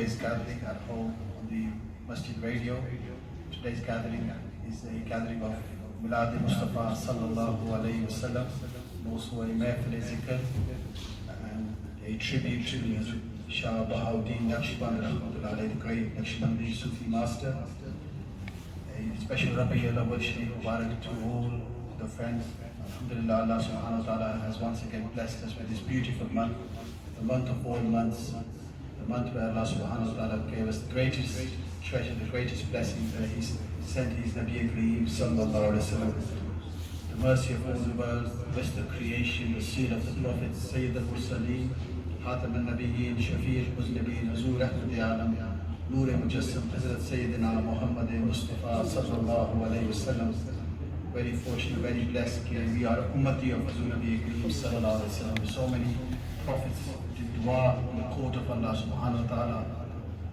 today's gathering at home on the Masjid Radio. Today's gathering is a gathering of Milad Mustafa sallallahu alayhi wasallam, and also a Mahfil zikr and a tribute to Shah Bahauddin Naqshband, the great Naqshbandi Sufi master. A special Rabi'ul Awwal Sharif Mubarak to all the friends. Alhamdulillah, Allah subhanahu wa ta'ala has once again blessed us with this beautiful month, the month of all months, the month where Allah subhanahu wa ta'ala gave us the greatest treasure, the greatest blessing that He sent His Nabi Kareem sallallahu alayhi wa sallam. The mercy of all the world, the best of creation, the seal of the Prophet, Sayyid al-Mursaleen, Khatam al-Nabiyyin, Shafi' al-Muzlabeen, Hazur Ahmad Alam, Noor Mujassam, Hazrat Sayyidina Muhammad Mustafa sallallahu alayhi wa sallam. Very fortunate, very blessed. We are Ummati of Hazur Nabi Kareem sallallahu alayhi wa sallam. So many prophets did dua in the court of Allah subhanahu wa ta'ala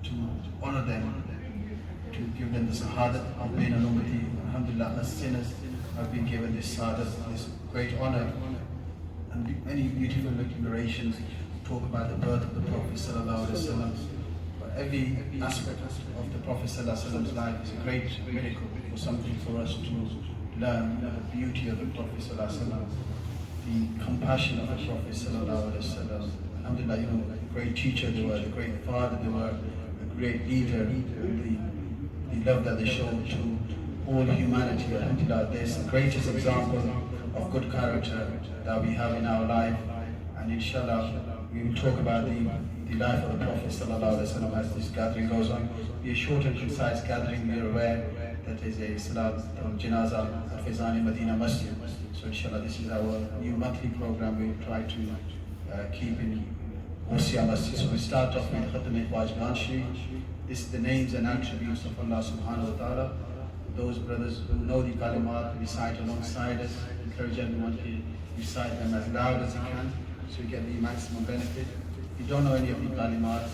to honor them, to give them the Sahadat of being an Ummati. Alhamdulillah, us sinners have been given this Sahadat, this great honor. And many beautiful narrations talk about the birth of the Prophet sallallahu alayhi wa sallam. Every aspect of the Prophet ﷺ's life is a great miracle, or something for us to learn the beauty of the Prophet ﷺ, the compassion of the Prophet ﷺ. Alhamdulillah, the great teacher they were, the great father they were, the great leader, the love that they showed to all humanity. Alhamdulillah, this is the greatest example of good character that we have in our life, and inshallah we will talk about the life of the Prophet ﷺ as this gathering goes on. Be a short and concise gathering. We are aware that is a Salat al-Janaza at Faizani Medina Masjid. So inshallah this is our new monthly program we try to keep in Ursia Masjid. So we start off with Khatam al-Wajban Sharif. This is the names and attributes of Allah subhanahu wa ta'ala. Those brothers who know the kalimat recite alongside us. Encourage everyone to recite them as loud as you can so you get the maximum benefit. If you don't know any of the kalimat,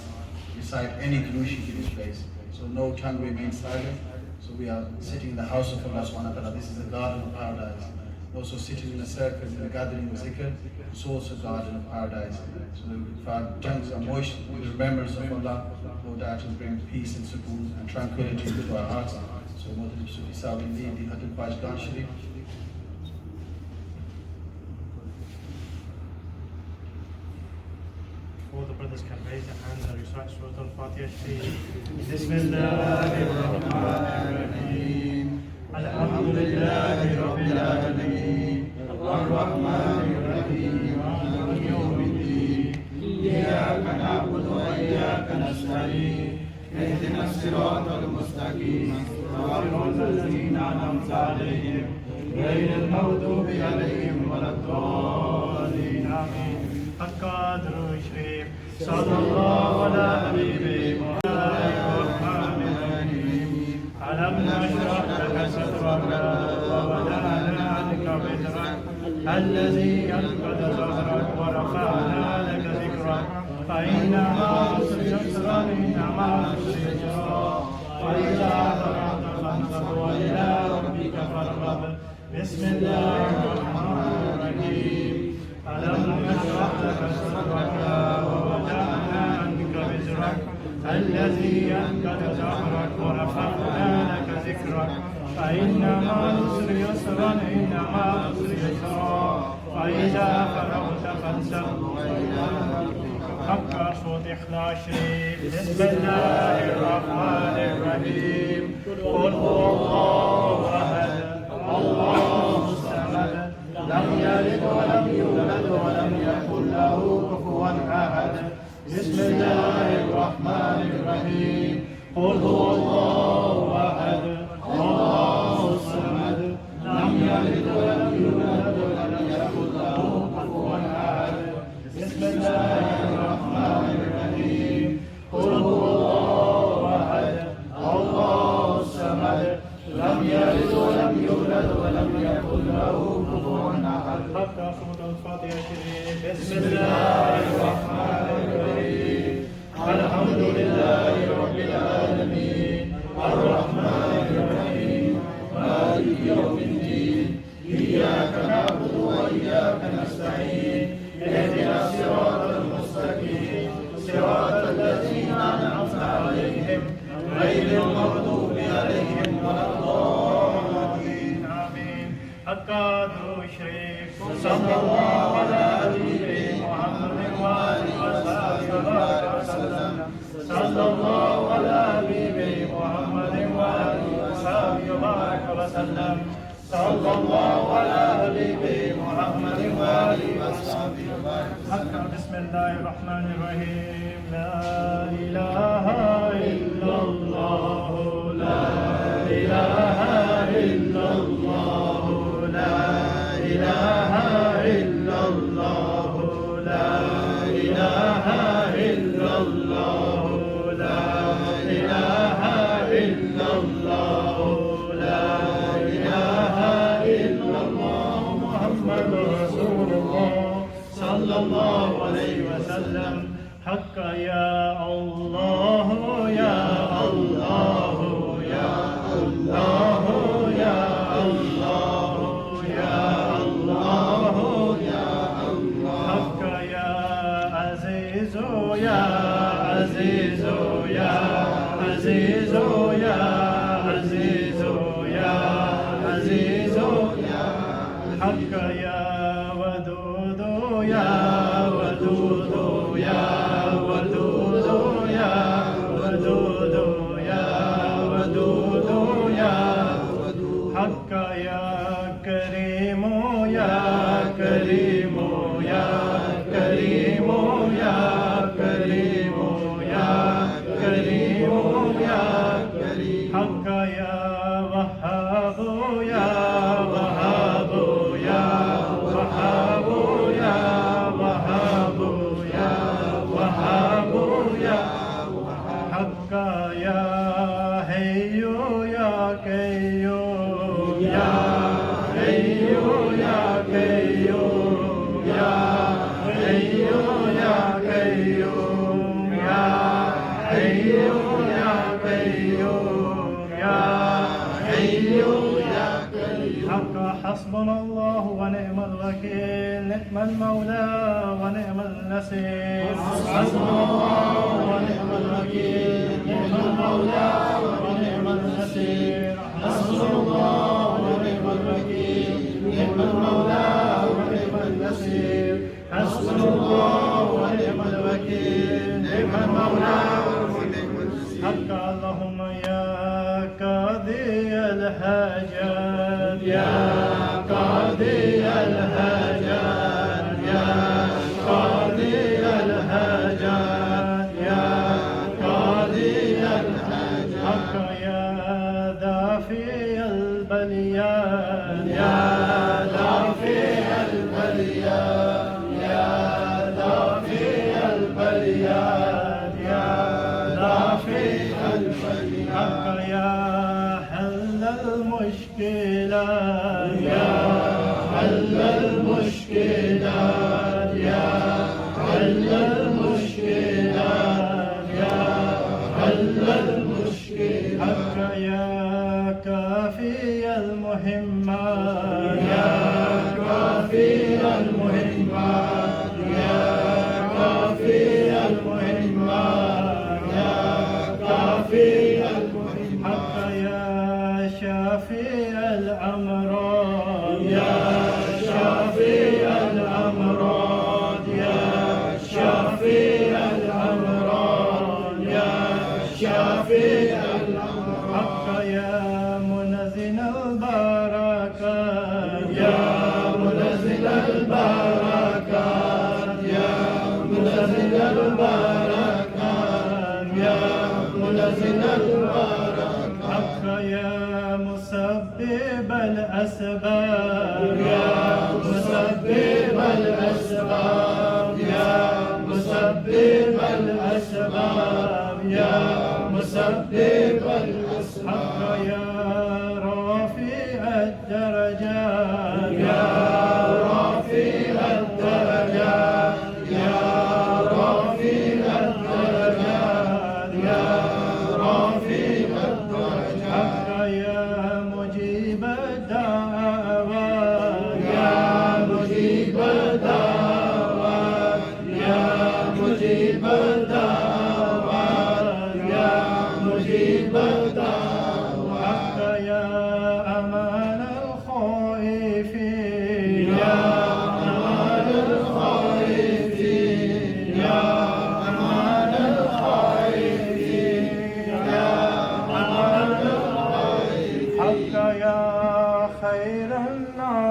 recite any Durushi to this place. So no tongue remains silent. So we are sitting in the house of Allah subhanahu wa ta'ala. This is a garden of paradise. Also sitting in a circle in a gathering of zikr, it's also a garden of paradise. So if our tongues are moist with the remembrance of Allah, no doubt will bring peace and sukoon and tranquility to our hearts. So Muhtaram Sufi Sahib will lead the Khatam Wajban Sharif. All the brothers can raise their hands and recite Surah Al-Fatiha Sharif. Bismillahirrahmanirrahim. Alhamdulillahi Rabbil Alameen. Ar-Rahmanir-Rahim. Maliki Yawmiddin. Iyyaka na'budu wa iyyaka nasta'in. Ihdina as-sirata al-mustaqim. Siratal ladzina an'amta alayhim. Ghayril maghdubi alayhim waladdallin. Amin. القادر الشريف صلى الله على حبيبه الرحمن الرحيم. ألم نشرح لك صدرك ووضعنا عنك وزرك الذي أنقض ظهرك ورفعنا لك ذكرك فإن مع العسر يسرا إن مع العسر يسرا وإذا فرغت فانصب وإلى ربك فارغب. بسم الله الرحمن الرحيم. ألم نشرح لك صدرك ووضعنا عنك وزرك الذي أنقض ظهرك ورفعنا لك ذكرك فإن مع العسر يسرا إن مع العسر يسرا وإذا فرغت فانصب وإلى ربك فارغب. صوت إخلاص شريف. بسم الله الرحمن الرحيم. قل هو الله أحد الله الصمد لم يلد ولم يولد ولم يكن له كفوا أحد. بسم الله الرحمن الرحيم. قل هو الله أحد الله الصمد لم يلد ولم يولد ولم يكن له كفوا أحد. بسم الله الرحمن الرحيم. قل هو الله أحد الله الصمد لم يلد ولم يولد ولم يكن له كفوا أحد. حتى صوت الفاتحة الشريف. بسم الله الرحمن الرحيم. الحمد لله رب العالمين الرحمن الرحيم مالك يوم الدين إياك نعبد وإياك نستعين اهدنا الصراط المستقيم صراط الذين أنعمت عليهم غير المغضوب عليهم ولا الضالين آمين. حقا شريف صلى الله على نبينا محمد وآله وصحبه وسلم. صلى الله على نبينا محمد وآله وصحبه وسلم. صلى الله على نبينا محمد وآله وصحبه وسلم. بسم الله الرحمن الرحيم. لا إله إلا الله. لا إله إلا الله. لا إله إلا الله. لا إله إلا الله. لا إله إلا الله. لا إله إلا الله. محمد رسول الله صلى الله عليه وسلم. حق يا الله يا الله يا الله يا الله يا الله يا الله. حق يا عزيز يا عزيز يا عزيز يا عزيز يا عزيز يا. حق يا ودود يا ودود يا ودود يا ودود يا ودود يا. حق يا كريم يا كريم يا كريم يا كريم يا كريم يا. حق يا وهاب يا وهاب يا وهاب يا وهاب يا وهاب يا. حق يا حي يا قيوم يا حي يا قيوم يا حي يا قيوم يا حي يا قيوم يا حي يا قيوم. حق حسبنا الله ونعم الوكيل. نعم المولى ونعم النصير. حسبنا الله ونعم الوكيل. نعم المولى ونعم النصير. حسبنا الله ونعم الوكيل. نعم المولى ونعم النصير. حسبنا الله ونعم الوكيل. نعم المولى ونعم النصير. حق اللهم يا قاضي الحاجات يا قاضي الحاجات يا قاضي الحاجات يا قاضي الحاجات. حق يا دافع البليات يا دافع البليات يا دافع البليات يا دافع البليات. حق يا حل المشكلات يا حل المشكلات يا حل المشكلات يا حل المشكلات. حق يا كافي المهمات يا كافي المهمات يا كافي المهمات يا كافي المهمات. حق يا شافي الأمراض يا شافي الأمراض يا شافي الأمراض يا شافي الأمراض. حق يا منزل البركات يا منزل البركات يا منزل البركات يا منزل البركات. حق يا مسبب الأسباب يا مسبب الأسباب يا مسبب الأسباب يا مسبب الأسباب. حق يا رافع الدرجات يا رافع الدرجات يا رافع الدرجات يا رافع الدرجات. حق يا مجيب الدعوات يا مجيب الدعوات يا مجيب الدعوات يا مجيب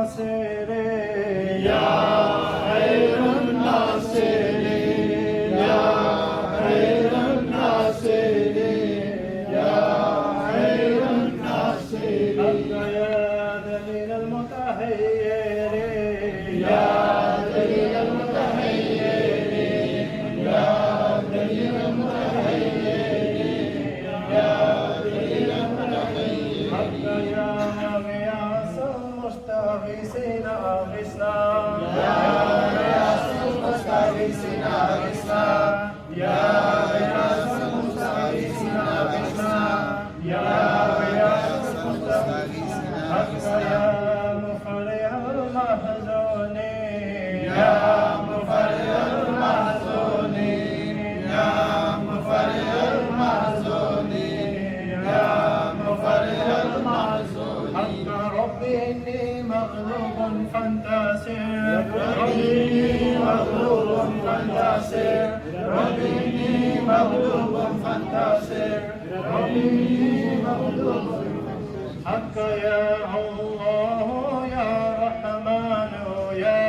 الناصرين يا خير الناصرين يا خير الناصرين يا خير الناصرين حق يا دليل المتحيرين يا دليل المتحيرين يا دليل المتحيرين يا دليل المتحيرين حق يا غياث المستغيثين أغثنا يا غياث المستغيثين أغثنا يا غياث المستغيثين أغثنا يا غياث المستغيثين حق يا مفرح المحزونين يا مفرح المحزونين يا مفرح المحزونين يا مفرح المحزونين حق ربي إني مغلوب فانتصر ربي إني مغلوب فانتصر ربي إني مغلوب فانتصر ربي إني مغلوب حق يا الله يا رحمن يا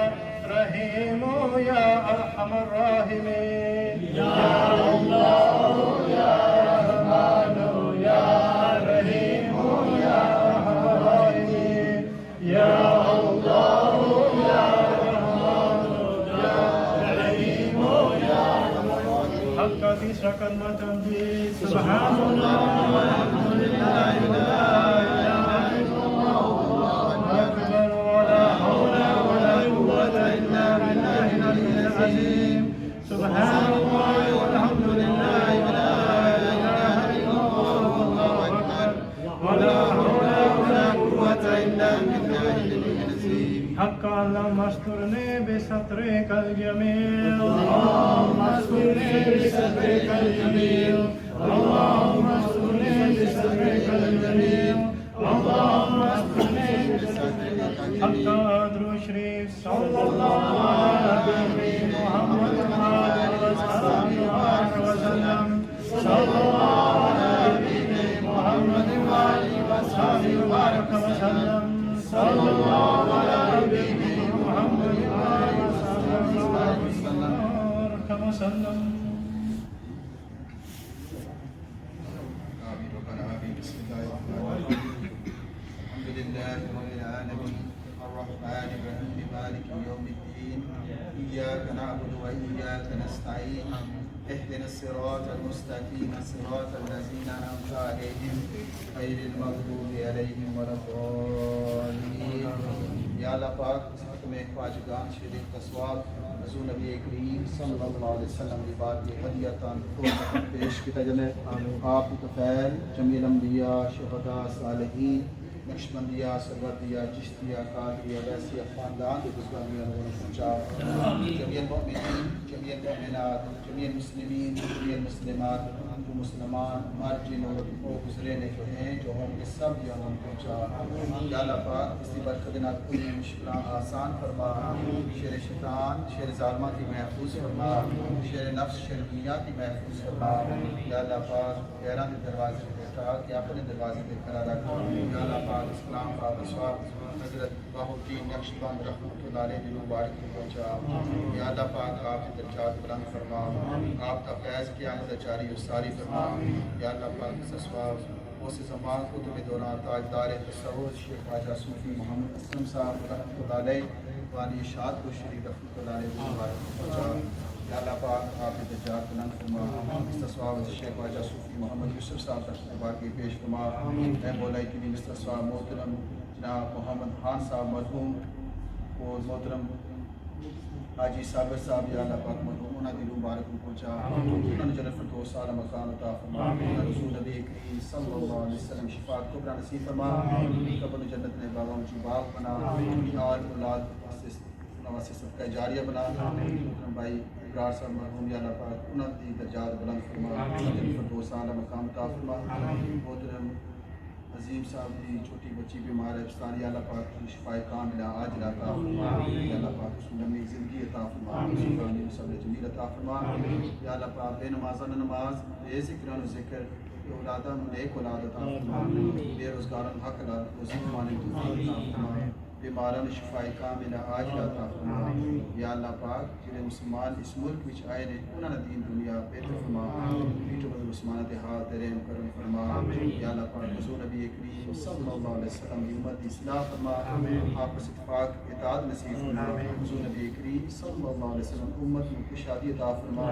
رحيم يا أرحم الراحمين يا الله يا رحمن يا رحيم يا أرحم الراحمين يا الله يا رحمن يا رحيم يا حق في شكل ما تمجيد سبحان الله والحمد لله ولا إله إلا الله والله أكبر ولا حول ولا قوة إلا بالله العلي العظيم سبحان الله والحمد لله ولا إله إلا الله والله أكبر ولا حول ولا قوة إلا بالله العلي العظيم حق اللهم استرني بسترك الجميل اللهم استرني بسترك الجميل اللهم استرني بسترك الجميل اللهم استرني بسترك الجميل حق أدرو شريف صلى الله على محمد وعلى آله وسلم صلى الله على محمد وعلى آله وسلم صلى الله على محمد وعلى آله وسلم آمين ربنا آمين بسم الله الرحمن الرحيم الحمد لله رب العالمين الرحمن الرحيم مالك يوم الدين إياك نعبد وإياك نستعين اهدنا الصراط المستقيم صراط الذين أنعمت عليهم غير المغضوب عليهم ولا الضالين या अल्लाह पाक तुम्हें ख्वाजगान शरीफ का swab रसूल नबी करीम सल्लल्लाहु अलैहि वसल्लम की बात की हदियतन पेश किया जने आप तफैल जमील अंबिया शुहदा सालिहीन नक्शबंदिया सरवदिया चिश्तिया कादरिया वैसिया खानदान के बुजुर्गों ने पहुंचा जमील मोमिनीन जमील मोमिनात जमील मुस्लिमीन जमील मुस्लिमात जो मुसलमान मर जिन और गुजरे ने जो हैं जो होंगे सब यहाँ पहुँचा या अल्लाह पाक इसी बरकत ना कोई मुश्किल आसान फरमा शेर शैतान शेर ज़ालिमा की महफूज फरमा शेर नफ्स शेर दुनिया की महफूज फरमा या अल्लाह पाक गैरां के दरवाजे पे बैठा कि अपने दरवाजे पे खड़ा रख या अल्लाह पाक इस्लाम का विश्वास हज़रत बाहुद्दीन नक्शबंद रहमतुल्लाह अलैह की मुबारक को पहुँचा या अल्लाह पाक आपके दर्जात बुलंद फरमा आपका फैज़ किया जारी और सारी फरमा या अल्लाह पाक सस्वाब उस ज़मान कुतुब दौरान ताजदार तसव्वुर शेख ख्वाजा सूफी मोहम्मद असलम साहब रहमतुल्लाह अलैह वाली शाद को शरीफ रहमतुल्लाह अलैह को मुबारक को पहुँचा या अल्लाह पाक आपके दर्जात बुलंद फरमा इस तस्वाब शेख ख्वाजा सूफी मोहम्मद यूसुफ साहब तक की पेश फरमा मैं बोला कि इस तस्वाब मोहतरम जनाब मोहम्मद खान साहब मरहूम और मोहतरम हाजी साबिर साहब या अल्लाह पाक मरहूम उन्हें दिल मुबारक को पहुँचा उन्होंने जन्नत फिरदौस आला मकान अता फरमा रसूल नबी करीम सल्लल्लाहु अलैहि वसल्लम शिफाअत कुबरा नसीब फरमा कब्र जन्नत में बागों की बाग बना और औलाद से सबका जारिया बना भाई इकरार साहब मरहूम या अल्लाह पाक उन्हें दी दर्जात बुलंद फरमा जन्नत फिरदौस आला मकान अता फरमा मोहतरम अजीम साहब की छोटी बच्ची बीमार है या अल्लाह पाक की शिफाए कामिला आज अता फरमा या अल्लाह पाक उसको लंबी ज़िंदगी अता फरमा सुभानी सब्र जमील अता फरमा या अल्लाह पाक बेनमाज़ नमाज बेज़िक्र ज़िक्र औलादा नेक औलाद अता फरमा बेरोज़गार हक रोज़ी कमाने की तौफीक अता फरमा बीमारां नूं शिफाए कामिला आजिला अता फरमा। या अल्लाह पाक जिहड़े मुसलमान इस मुल्क विच आए ने उन्हां दा दीन दुनिया बेहतर फरमा। पीठ बदल मुसलमानां दे हाल ते रहम करम फरमा। या अल्लाह पाक हुजूर नबी करीम सल्लल्लाहु अलैहि वसल्लम दी उम्मत दी इस्लाह फरमा। आपस इत्तेफाक इताअत नसीब फरमा। हुजूर नबी करीम सल्लल्लाहु अलैहि वसल्लम उम्मत नूं खुशहाली अता फरमा।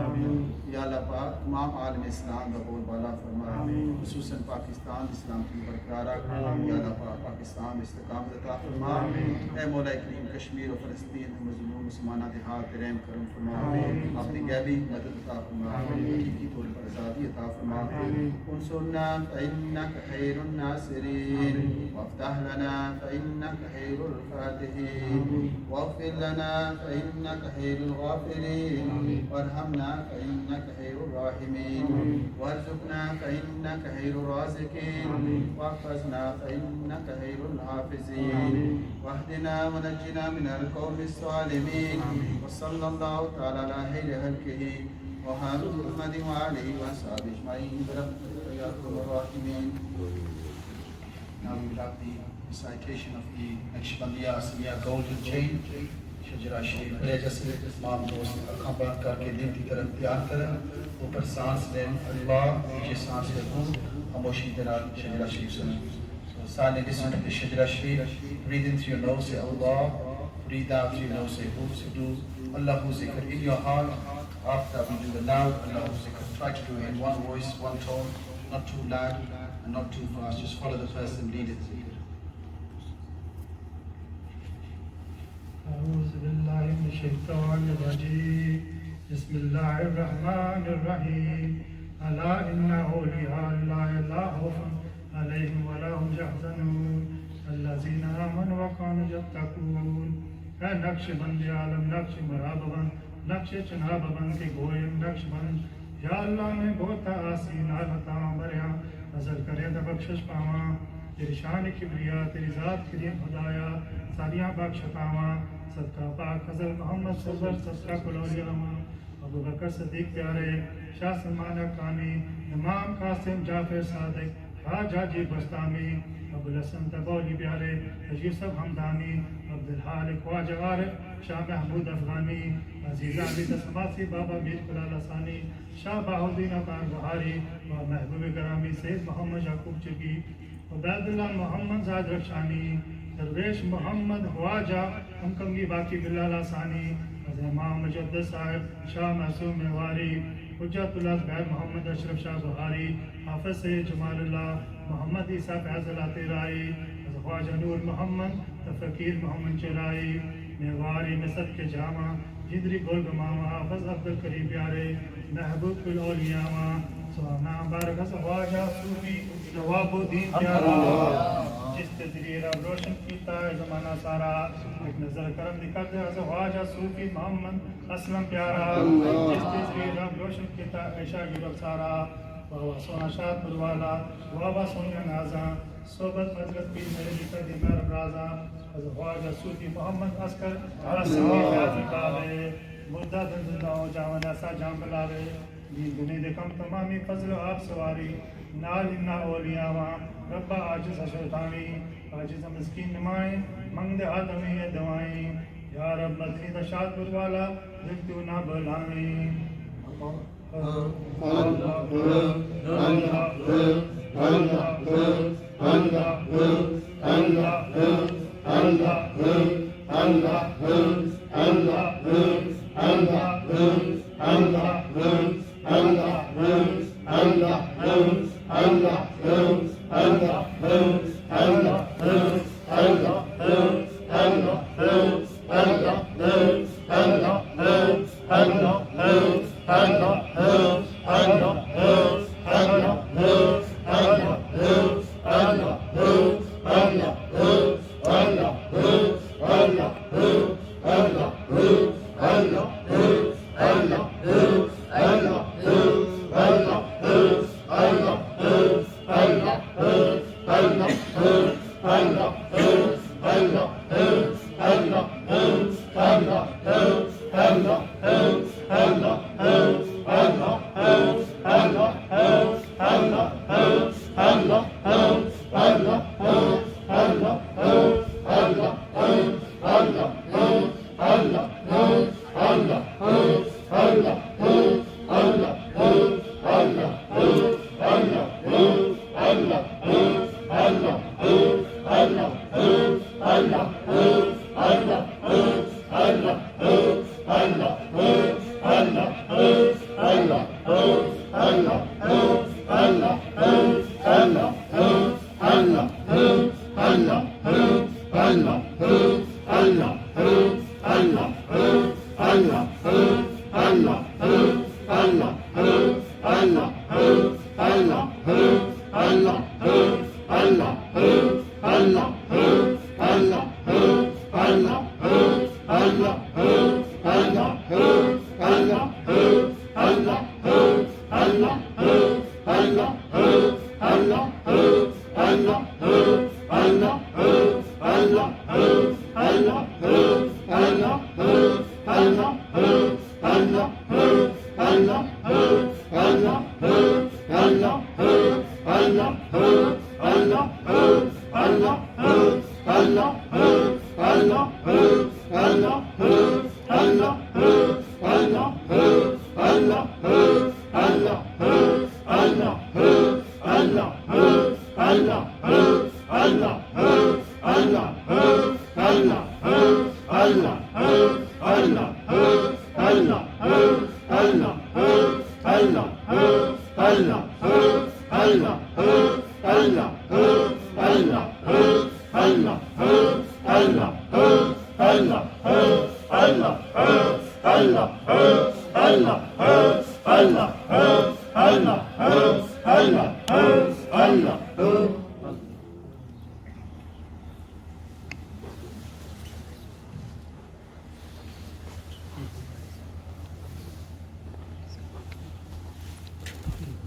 या अल्लाह पाक तमाम आलम इस्लाम दा बोलबाला फरमा। खुसूसन पाकिस्तान दी सलामती बरकरार रख। या अल्लाह पाक पाकिस्तान में इस्तिकामत अता फरमा। ऐ मौला करीम कश्मीर और फ़लस्तीन के मज़लूम मुसलमानां दे हाल ते रहम करम फरमा। अपनी गैबी मदद अता फरमा। हकीकी तौर पर आज़ादी अता फरमा। उनसुरना फ़इन्नका खैरुन नासिरीन वफ़्तह लना फ़इन्नका खैरुल फ़ातिहीन वग़फ़िर लना फ़इन्नका खैरुल गाफ़िरीन वरहमना फ़इन्नका खैरुर राहिमीन वरज़ुक़ना फ़इन्नका खैरुर राज़िक़ीन वहफ़ज़ना फ़इन्नका खैरुल हाफ़िज़ीन वहदिना वनज्जिना मिनल क़ौमिस ज़ालिमीन वसल्लल्लाहु तआला अला खैरि ख़ल्क़िही मुहम्मद व आलिहि व अस्हाबिहि अजमईन बिरहमतिका या अरहमर राहिमीन। Now we will have the recitation of the Naqshbandiya Asmiya Golden Chain. शजरा शरीफ रेजा से तमाम दोस्त आँखां बंद करके दिल की तरफ ध्यान करें। ऊपर सांस लें अल्लाह, नीचे सांस लें खामोशी के नाल शजरा शरीफ सुनें। Silently listen to the Shajara Sharif. Breathe in through your nose, say Allah. Breathe out through your nose, say Hu. So do Allahu Zikr in your heart. After we do the loud Allahu Zikr, try to do it in one voice, one tone, not too loud and not too fast. Just follow the person lead it. أعوذ بالله من الشيطان الرجيم بسم الله الرحمن الرحيم ألا إن أولياء الله لا خوف عليهم ولا هم يحزنون الذين آمنوا وكانوا يتقون Naqshband आलम नक्श मराबन नक्श चनाबन के गोयम नक्शबंद या अल्लाह ने बहुत आसीन आलता बरिया नजर करे तो बख्शिश पावा तेरी शान किबरिया तेरी ज़ात के लिए खुदाया सारियां बख्श पावा सदका पाक हज़रत मोहम्मद सल्लल्लाहु अलैहि वसल्लम सदका कुलौलियामा अबू बकर सिद्दीक़ प्यारे शाह सलमान कानी इमाम कासिम जाफर सादिक राजा जी बस्तामी अबुल हसन तबौली प्यारे यूसुफ हमदानी अब्दुल हालिक ख्वाजा आरिफ शाह महमूद अफगानी अजीज़ा अली तस्मासी बाबा मीर कुलाल हसानी शाह बाहुद्दीन अकान बुहारी व महबूब करामी सैयद मोहम्मद याकूब चिकी उबैदुल्लाह मोहम्मद ज़ाद रक्षानी दरवेश मोहम्मद ख्वाजा हमकंगी बाकी बिलाल हसानी इमाम मुजद्दिद साहिब शाह मासूम मेवारी हुज्जतुल्लाह गैर मोहम्मद अशरफ शाह बुहारी हाफिज सैयद जमालुल्लाह मोहम्मद ईसा फैज़ल आतिराई ख्वाजा नूर मोहम्मद फ़कीर मोहम्मद चिराई मेवारी मिसर के जामा जिदरी गोल गमामा हाफिज अब्दुल करीम प्यारे महबूब कुल औलियामा सुहाना बारक ख्वाजा सूफी नवाबुद्दीन प्यारा जिसके ज़रिए रब रोशन कीता है ज़माना सारा एक नज़र करम दिखा दे ख्वाजा सूफी मोहम्मद असलम प्यारा जिसके ज़रिए रब रोशन कीता ऐशा गिरफ सारा बाबा सोना शाह पुरवाला बाबा सोनिया नाजा सोबत हजरत पीर मेरे लिखा दिमार राजा ख्वाजा सूफी मोहम्मद अस्कर आसमावे मुद्दा जिंदा हो जावन ऐसा जाम बुलावे दीन दुनिया दे कम तमामी फजल आप सवारी नाल इन्ना ओलियावा रब्बा आजिज़ शैतानी आजिज़ मिस्कीन नमाए मंगदे आदमी है दवाएं या रब मदनी दशात पुरवाला दिल तू ना बुलावे Allah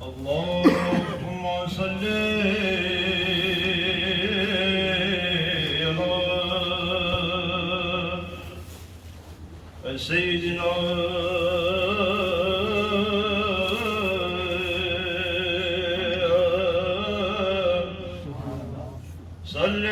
اللهم صل على سيدنا صل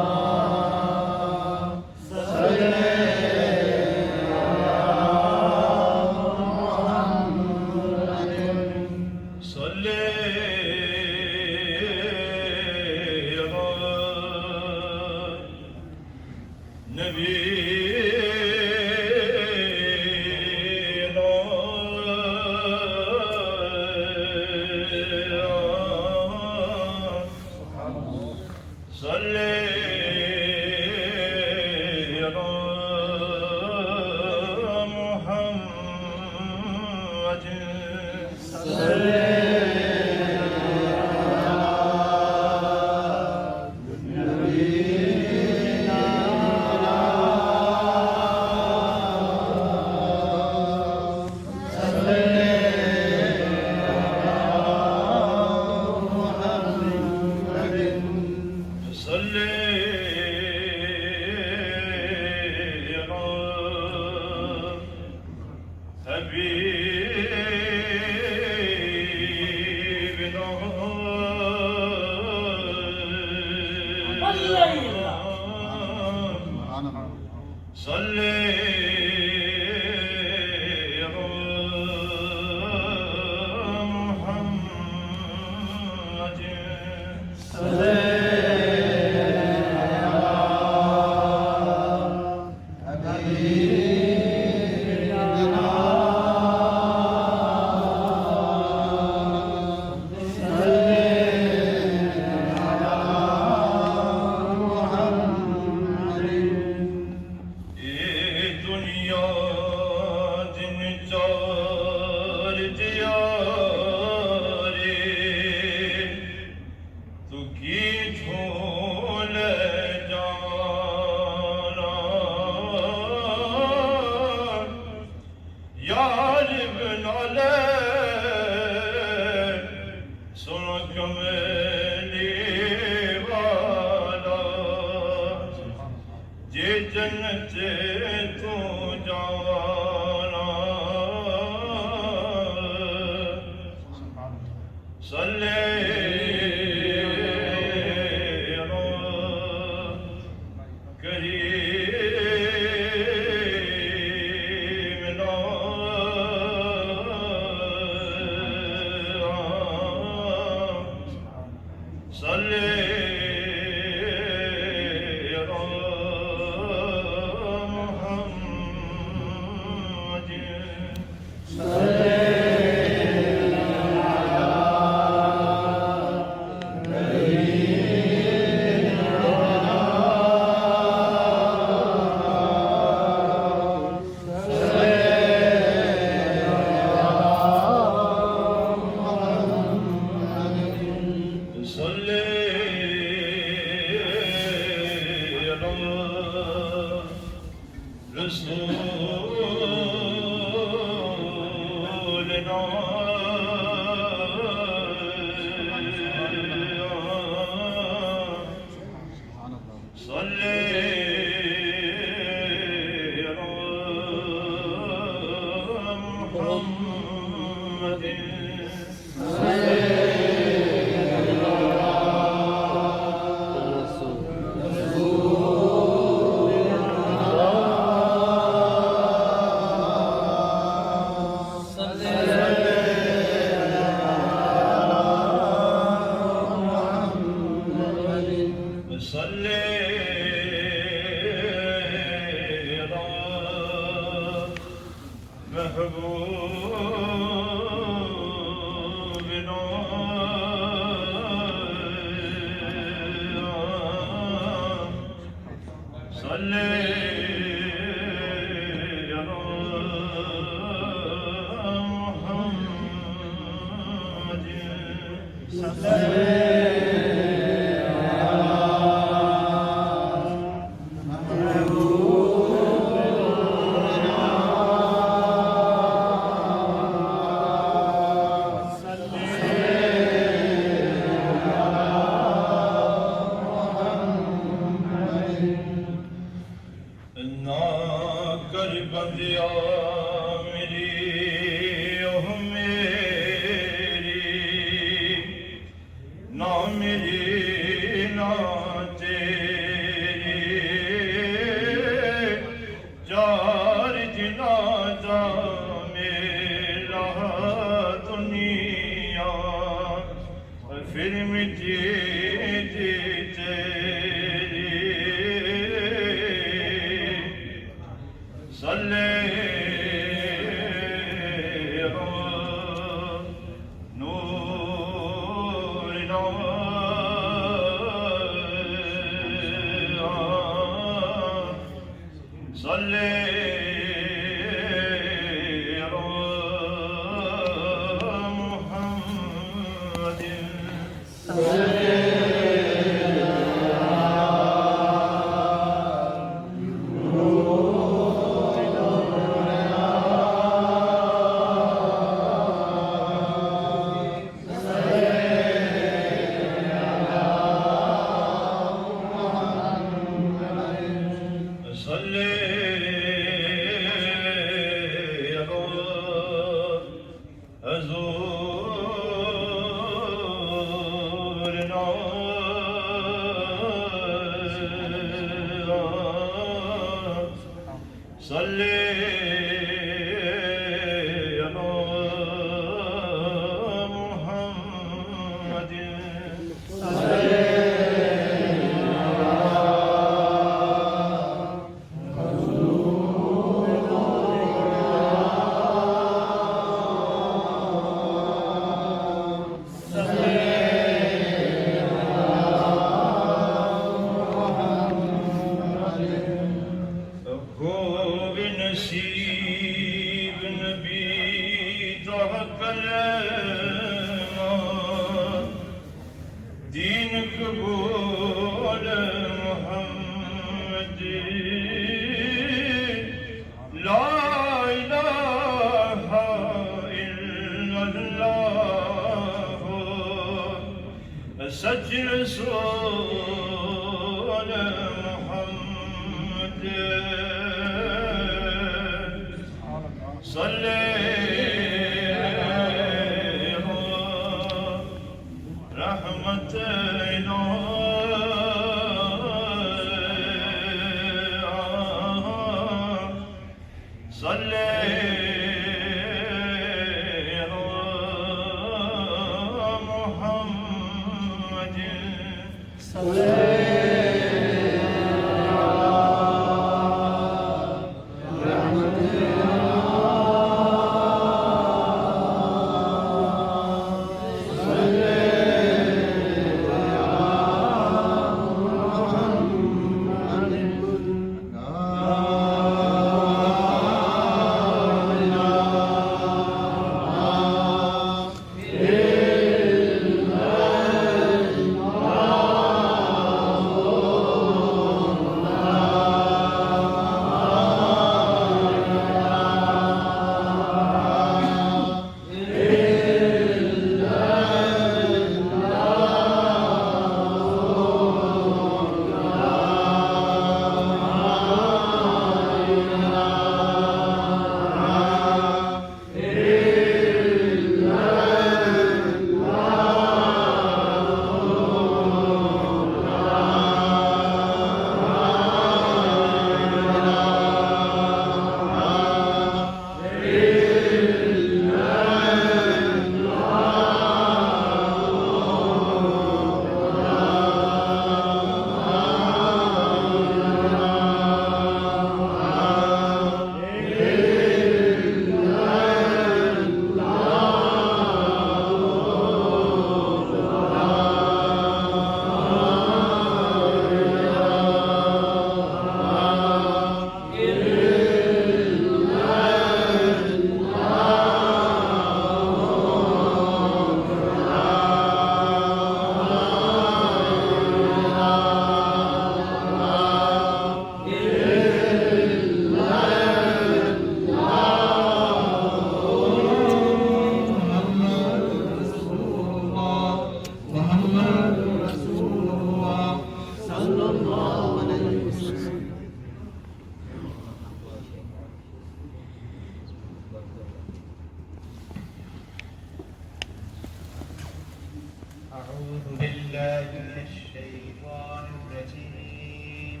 أعوذ بالله من الشيطان الرجيم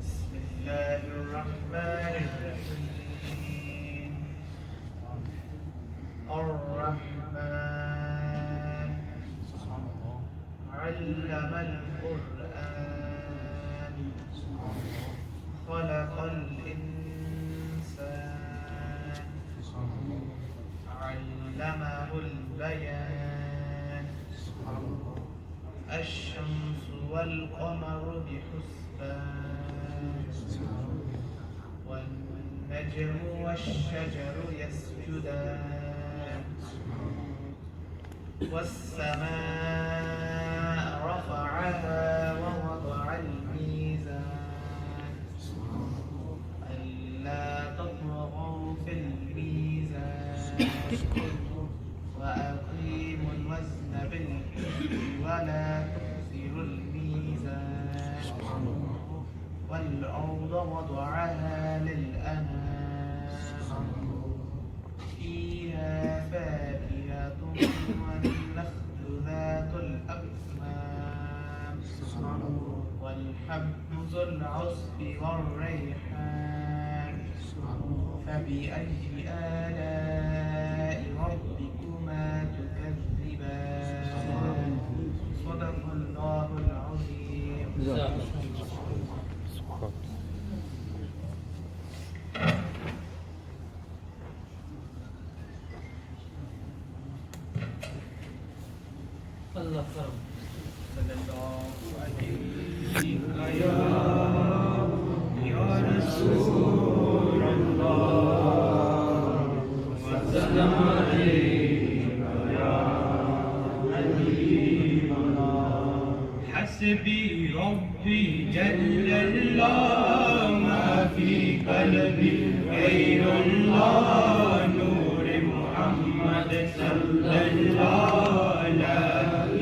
بسم الله الرحمن الرحيم الرحمن علم القرآن خلق الإنسان علمه البيان الشمس والقمر بحسبان والنجم والشجر يسجدان والسماء رفعها ووضع الميزان ألا تطغوا في الميزان وأقيموا الوزن بالقسط ولا تخسروا الميزان والأرض وضعها للأنام فيها فاكهة والنخل ذات الأكمام والحب ذو العصف والريحان فبأي آلاء ربكما تكذبان صدق الله العظيم. Allah Akbar. Sallallahu alaihi ya Rasulullah wa sallam alayka ya habibana hasbi rabbi jalla Allah ma fi qalbi ghayrullah nur Muhammad sallallahu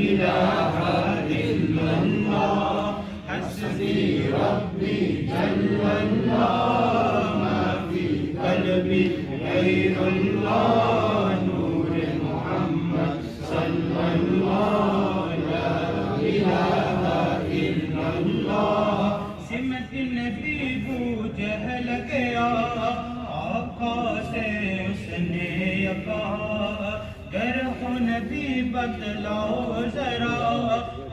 إله إلا الله حسبي ربي جل الله ما في قلبي غير الله نور محمد صلى الله لا إله إلا الله سمت النبي بو جهل गया आका से उसने कहा गर हो नबी बतलाओ जरा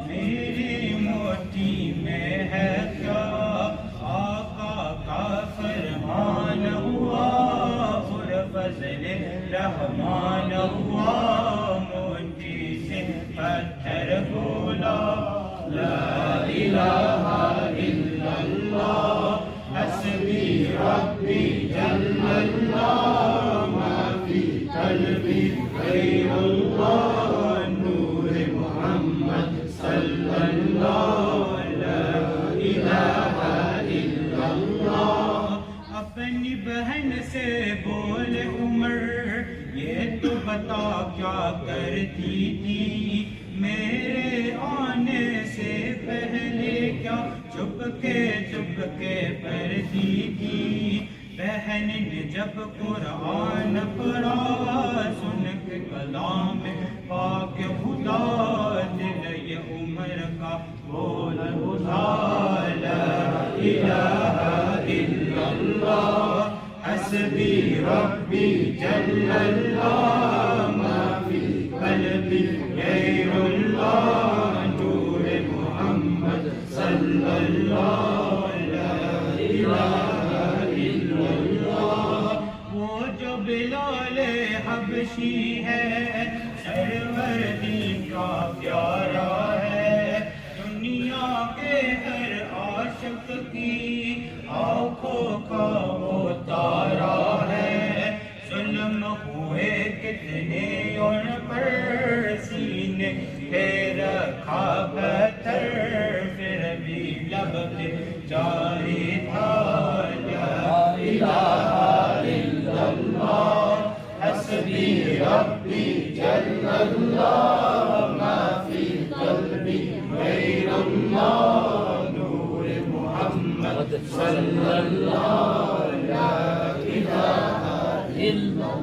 मेरी मोटी में है क्या आका का फरमान हुआ और फजल रहमान हुआ मोटी से पत्थर बोला ला इलाहा इल्लल्लाह हस्बी रब्बी जल्लल्लाह मा फी कल्बी غير الله نور محمد صلى الله لا إله إلا الله अपनी बहन से बोले उमर ये तो बता क्या करती थी मेरे आने से पहले क्या चुपके पढ़ती थी बहन ने जब कुरान पढ़ा सुन के कलाम पाक खुदा दिल ये उमर का बोल उठा ला इलाहा इल्लल्लाह हस्बी रब्बी जल्लल्लाह मा फी कल्बी गैरुल्लाह नूर मुहम्मद सल्लल्लाहु ला इलाहा इल्लल्लाह वो जो बिलाले हबशी है सरवर दी का प्यारा है दुनिया के हर आशिक की आँखों का वो तारा है जुल्म हुए कितने उन पर सीने पे रखा पत्थर फिर भी लब पे जारी था ला इलाहा इल्लल्लाह हस्बी रब्बी जल्लल्लाह मा फी कल्बी गैरुल्लाह नूर मुहम्मद सल्लल्लाहु ला इलाहा इल्लल्लाह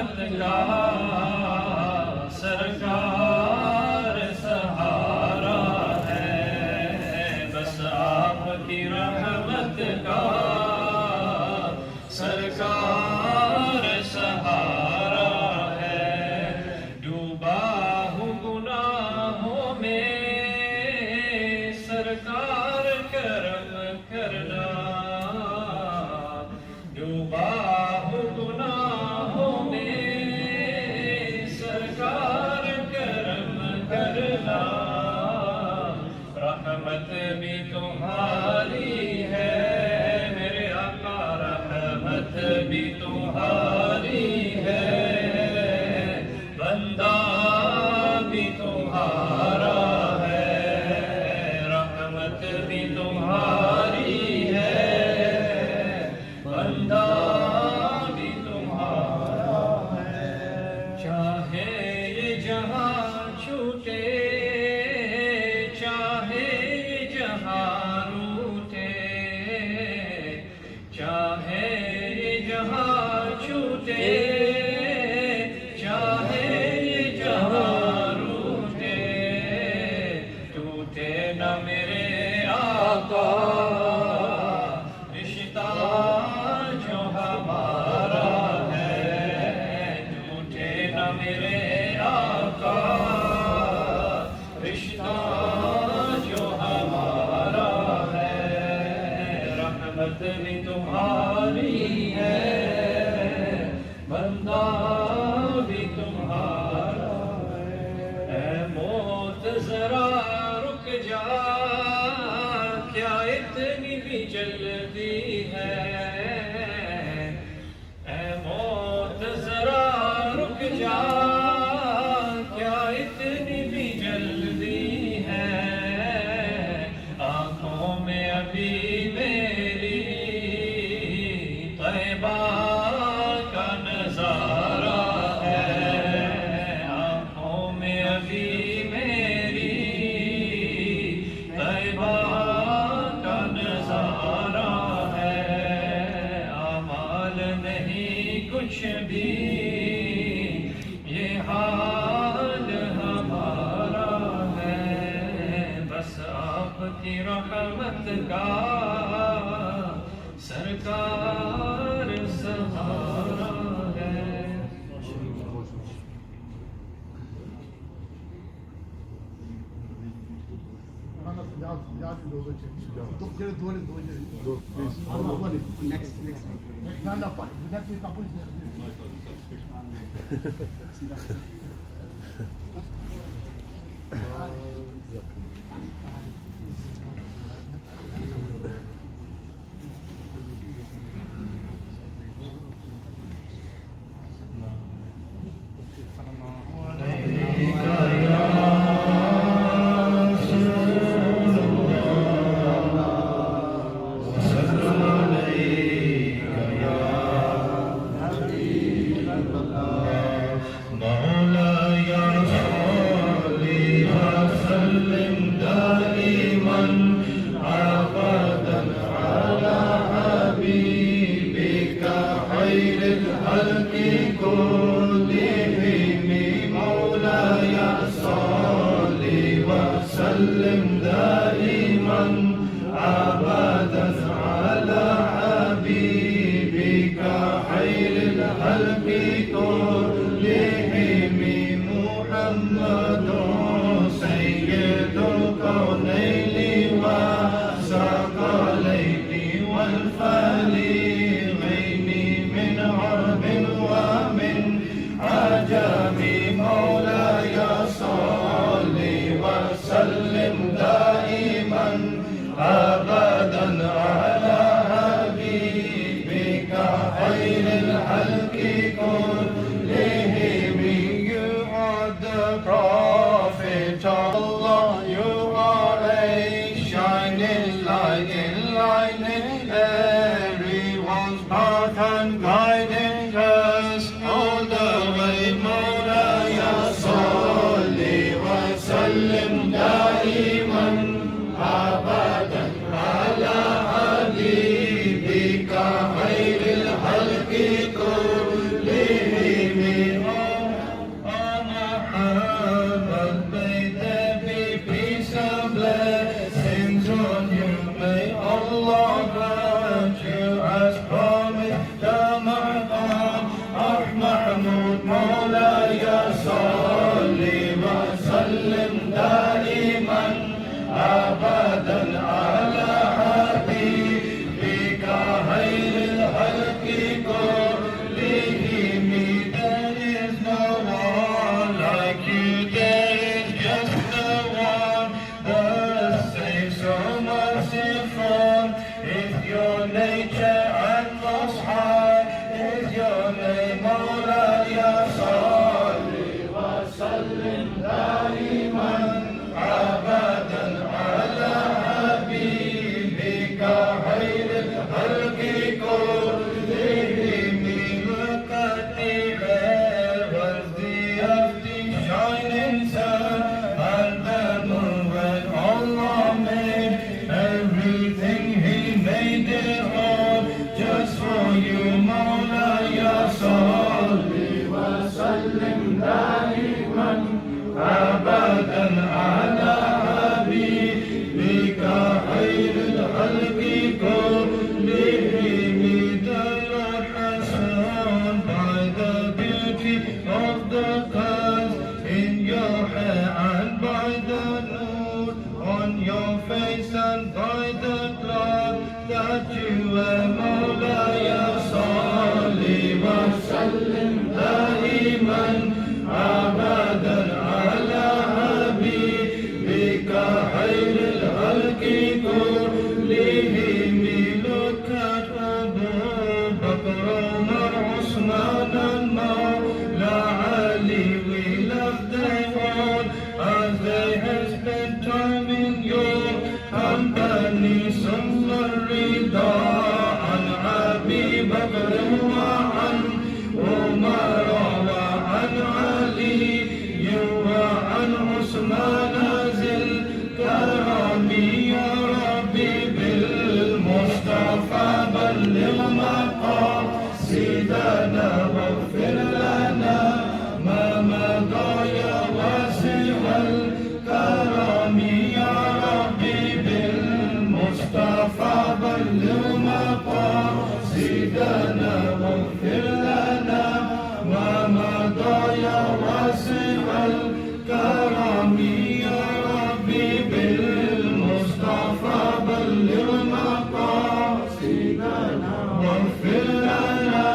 रहमत का सरकार सहारा है, बस आपकी रहमत का सरकार सहारा है। डूबा हूँ गुनाहों में, सरकार करम करना। डूबा हूँ गुनाहों में, सरकार करम करना। रहमत भी तुम्हारी है मेरे आका, रहमत भी तुम्हारी है, बंदा भी तुम्हारा है। रहमत भी तुम्हारी है, बंदा भी तुम्हारा है। चाहे ये जहां छूटे, चाहे ये जहां रूठे, चाहे ये जहां छूटे, चाहे ये जहां रूठे, टूटे न मेरे आका रिश्ता जो हमारा है। टूटे न मेरे आका रिश्ता जो हमारा है। रहमत भी तुम्हारी है, बंदा भी तुम्हारा है। ऐ मौत जरा रुक जा, क्या इतनी भी जल्दी है। ऐ मौत जरा रुक जा, क्या इतनी भी जल्दी है। आंखों में अभी मेरी तैबा का नजारा है। आंखों में अभी मेरी तैबा का नजारा है। आमाल नहीं कुछ भी, ये हाल हमारा है, बस आपकी रहमत का सरकार सहारा है। مولاي صل وسلم دائما but may there be peace and blessings on you. May Allah grant you as promised. Ya Mahbub Mahmud Mawlaya Salli wa Sallim Daiman Abadan ala Habibika Khairil Khalqi kullihim. There is no one like you, there is just the one, the same, so merciful is your nature and most high is your name. Mawlaya Salli wa Sallim Daiman Abadan ala Habibika Khairil Khalqi kullihim. Look at the heavens, the earth, the shining sun, and the moon. When Allah made everything, He made it all just for you. Mawlaya Salli wa Sallim Daiman Abadan ala Habibika Khairil Khalqi kullihim. The Lord has sworn by the beauty of the curls in your hair, and by the noor on your face, and by the cloth that you wear. Mawlaya Salli wa Sallim Daiman Abadan ala Habibika Khairil Khalqi kullihim. Look at Abu Bakr, Umar, Usman and Mawla Ali. We love them all as they have spent time in your company. Summa Rida an Abi Bakr wa an Umar wa an Ali wa an Usman zil karami. Ya Rabbi bil Mustafa balligh maqasidana waghfir lana ma madha ya wasi'al karami. Ya Rabbi bil Mustafa balligh maqasidana waghfir lana ma madha ya wasi'al karami. Ya Rabbi bil Mustafa balligh maqasidana waghfir lana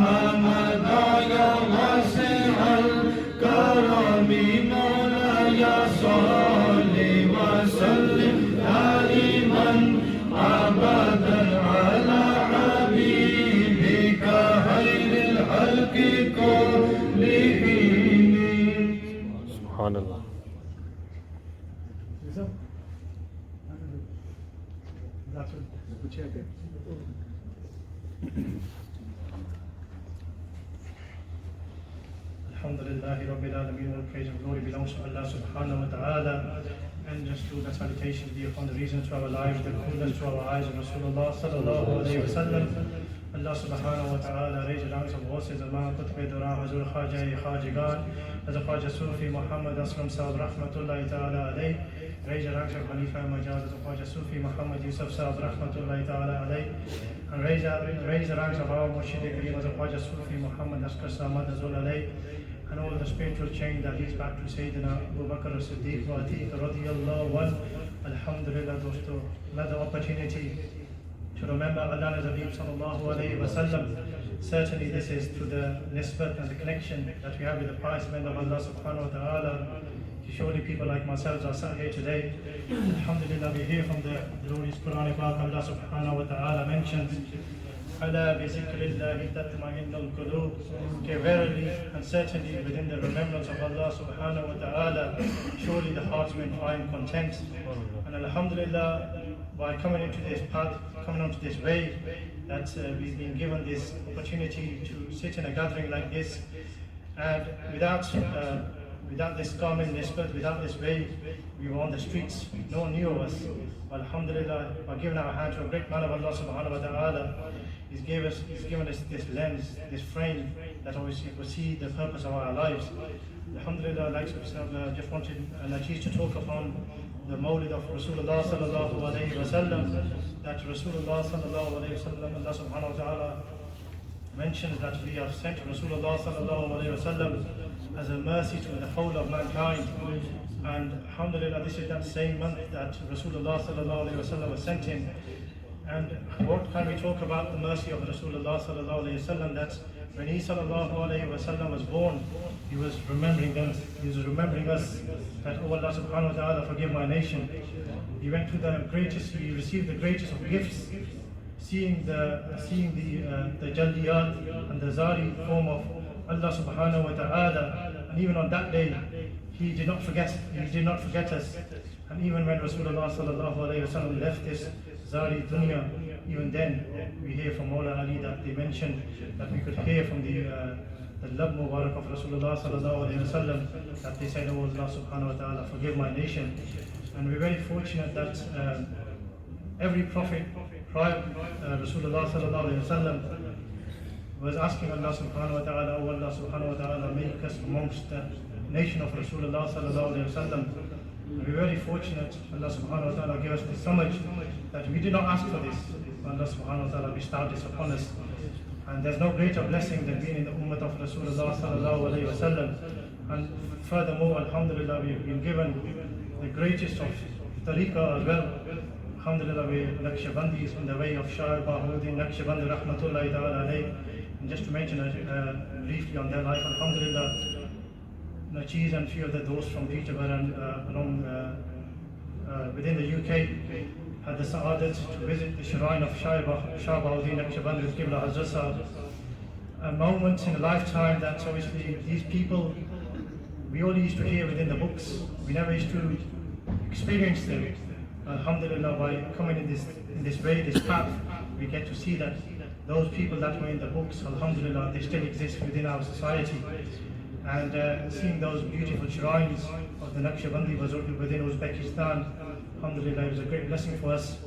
ma madha ya wasi'al karami. Mawlaya Salli wa Sallim daiman abadan ala Habibika Khairil Khalqi kullihim. Subhanallah. Alhamdulillahi Rabbil Alameen. All praise and glory belongs to Allah subhanahu wa ta'ala. And just do the salutation be upon the reason to our lives, the coolness to our eyes of Rasulullah sallallahu alayhi wa sallam. Allah subhanahu wa ta'ala raise the ranks of horses, Allah Qutb Dura Hazur Khaja Khajigan, as a Khaja Sufi Muhammad Aslam Saab Rahmatullahi ta'ala alayh. Raise the ranks of Khalifa Majaz, as a Khaja Sufi Muhammad Yusuf Saab Rahmatullahi ta'ala alayh. And raise the ranks of our Murshid Kareem, as a Khaja Sufi Muhammad Askar Samad Azul alayh. And all the spiritual chain that leads back to Sayyidina Abu Bakr as-Siddiq wa Atiq radiyallahu anhu. Alhamdulillah, dosto, another opportunity to remember Allah and Habib sallallahu alayhi wa sallam. Certainly this is to the nisbat and the connection that we have with the pious men of Allah subhanahu wa ta'ala. Surely people like myself are sat here today. Alhamdulillah, we hear from the glorious Quranic Pak. Allah subhanahu wa ta'ala mentions ألا بذكر الله تطمئن القلوب. Okay, verily and certainly within the remembrance of Allah subhanahu wa ta'ala, surely the hearts may find content. And alhamdulillah, by coming into this path, coming onto this way, that we've been given this opportunity to sit in a gathering like this, and without this common nisbat, without this way, we were on the streets, no one knew of us. Alhamdulillah, by giving our hand to a great man of Allah subhanahu wa ta'ala, He's given us this lens, this frame, that obviously we see the purpose of our lives. Alhamdulillah, like just wanted Najis to talk upon the Mawlid of Rasulullah sallallahu alayhi wa sallam, that Rasulullah sallallahu alayhi wa sallam, Allah subhanahu wa ta'ala mentions that we have sent Rasulullah sallallahu alayhi wa sallam as a mercy to the whole of mankind. And alhamdulillah, this is that same month that Rasulullah sallallahu alayhi wa sallam was sent in. And what can we talk about the mercy of Rasulullah sallallahu alayhi wa sallam? That when he sallallahu alayhi wa sallam was born, he was remembering them. He was remembering us, that, oh Allah subhanahu wa ta'ala, forgive my nation. He went to the greatest, he received the greatest of gifts, seeing the Jaldiyat and the Zari form of Allah subhanahu wa ta'ala. And even on that day, he did not forget us. And even when Rasulullah sallallahu alayhi wa sallam left this Zari dunya, even then we hear from Mawla Ali that they mentioned that we could hear from the love mubarak of Rasulullah sallallahu alayhi wa sallam, that they said, oh Allah subhanahu wa ta'ala, forgive my nation. And we're very fortunate that every prophet prior Rasulullah sallallahu alayhi wa sallam was asking Allah subhanahu wa ta'ala, oh Allah subhanahu wa ta'ala, make us amongst the nation of Rasulullah sallallahu alayhi wa sallam. We're very fortunate, Allah subhanahu wa ta'ala gave us this summage, that we did not ask for this. Allah subhanahu wa ta'ala bestowed this upon us. And there's no greater blessing than being in the ummah of Rasulullah sallallahu alayhi wa sallam. And furthermore, alhamdulillah, we've been given the greatest of tariqah as well. Alhamdulillah, we're Naqshbandis in the way of Shah Bahuddin Naqshbandi rahmatullahi ta'ala alayhi. And just to mention briefly on their life, alhamdulillah, Najis and few of the those from Peterborough and within the UK had the sa'adat to visit the shrine of Shah Bahuddin Naqshbandi with Qibla Hazrat Sahab. A moment in a lifetime that obviously these people, we only used to hear within the books, we never used to experience them. Alhamdulillah, by coming in this way, this path, we get to see that those people that were in the books, alhamdulillah, they still exist within our society. And seeing those beautiful shrines of the Naqshbandi within Uzbekistan, alhamdulillah, it was a great blessing for us.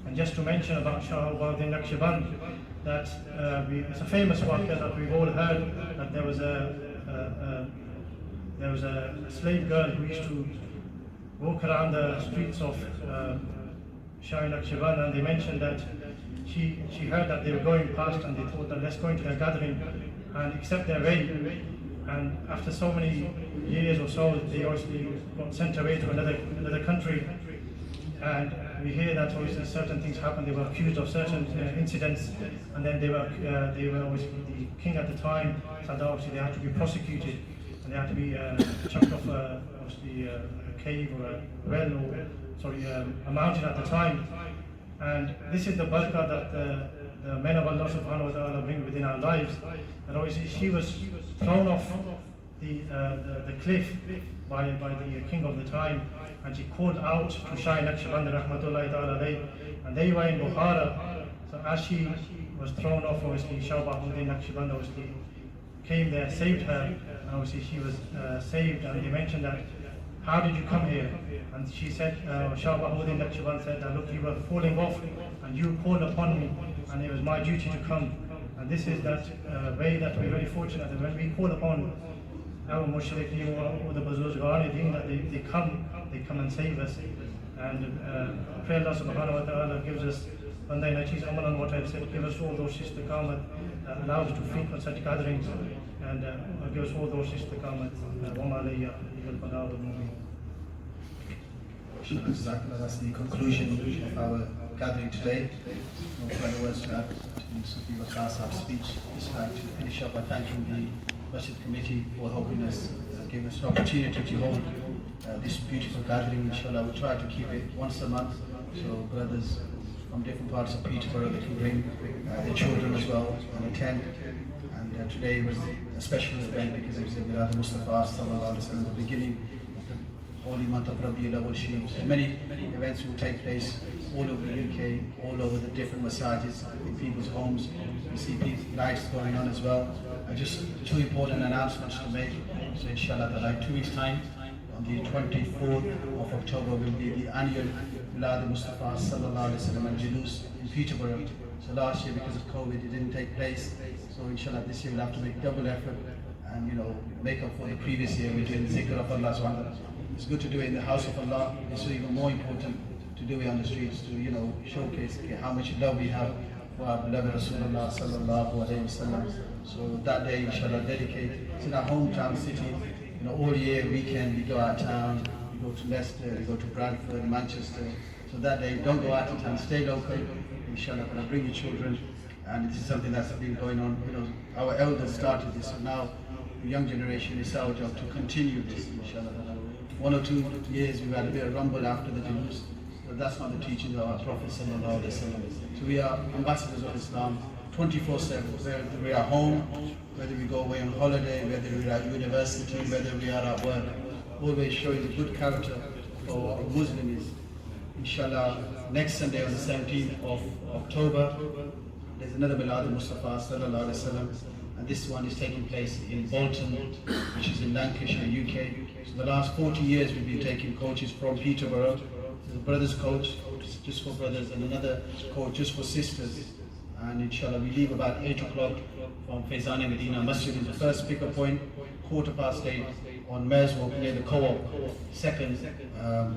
And just to mention about Shah Bahuddin Naqshband, that it's a famous waqia that we've all heard, that there was a slave girl who used to walk around the streets of Shah Naqshband, and they mentioned that she heard that they were going past, and they thought that let's go into their gathering and accept their way. And after so many years or so, they obviously got sent away to another country. And we hear that obviously certain things happened. They were accused of certain incidents, and then they were obviously the king at the time. So obviously they had to be prosecuted, and they had to be chucked off obviously a cave or a well, or a mountain at the time. And this is the barakah that the men of Allah subhanahu wa ta'ala bring within our lives. And obviously she was thrown off the cliff by the king of the time, and she called out to Shah Naqshbandi rahmatullahi ta'ala alayhi, and they were in Bukhara. So as she was thrown off, obviously Shah Bahuddin Naqshbandi obviously came there, saved her, and obviously she was saved. And they mentioned that, how did you come here? And she said, Shah Bahuddin Naqshbandi said that, look, you were falling off and you called upon me, and it was my duty to come. And this is that way that we're very fortunate that when we call upon our Mushrikeen or the Buzurgan, that they come and save us. And pray Allah subhanahu wa ta'ala gives us, Bandai Najis Amal and what I've said, give us all those istiqamat that allows us to frequent such gatherings, and give us all those istiqamat. That's the conclusion of our gathering today. No further words to add to Sufi Waqar Sahab's speech. Just like to finish up by thanking the Masjid Committee for helping us, giving us an opportunity to hold this beautiful gathering. Inshallah, we'll try to keep it once a month, so brothers from different parts of Peterborough, they can bring their children as well and attend. And today was a special event because it was the Milad Mustafa sallallahu alaihi wasallam, the beginning of the holy month of Rabiul Awwal Sharif. Many events will take place all over the UK, all over the different masajid, in people's homes. We see lights going on as well. Just two important announcements to make. So inshallah, like 2 weeks time, on the 24th of October will be the annual Milad Mustafa sallallahu alaihi wasallam and Julus in Peterborough. So last year, because of COVID, it didn't take place. So inshallah, this year we'll have to make double effort and make up for the previous year. We're doing zikr of Allah subhanahu wa ta'ala. It's good to do it in the house of Allah. It's even more important to do it on the streets to showcase how much love we have for our beloved Rasulullah sallallahu alayhi wasallam. So that day, inshallah, dedicate. It's in our hometown city. All year weekend we go out of town. We go to Leicester. We go to Bradford, Manchester. So that day, don't go out of town. Stay local. Inshallah, bring your children. And this is something that's been going on. Our elders started this, so now the young generation, it's our job to continue this, inshallah. 1 or 2 years we've had a bit of rumble after the Julus, but that's not the teachings of our Prophet sallallahu alaihi wasallam. So we are ambassadors of Islam 24/7, whether we are home, whether we go away on holiday, whether we are at university, whether we are at work, always showing the good character for what a Muslim is. Inshallah, next Sunday on the 17th of October, there's another Milad al-Mustafa sallallahu alaihi wasallam, and this one is taking place in Bolton, which is in Lancashire, UK. So the last 40 years we've been taking coaches from Peterborough. There's a brothers coach just for brothers and another coach just for sisters. And inshallah we leave about 8 o'clock from Faizan Medina Masjid is the first pickup point, 8:15 on Merswalk near the Co-op, second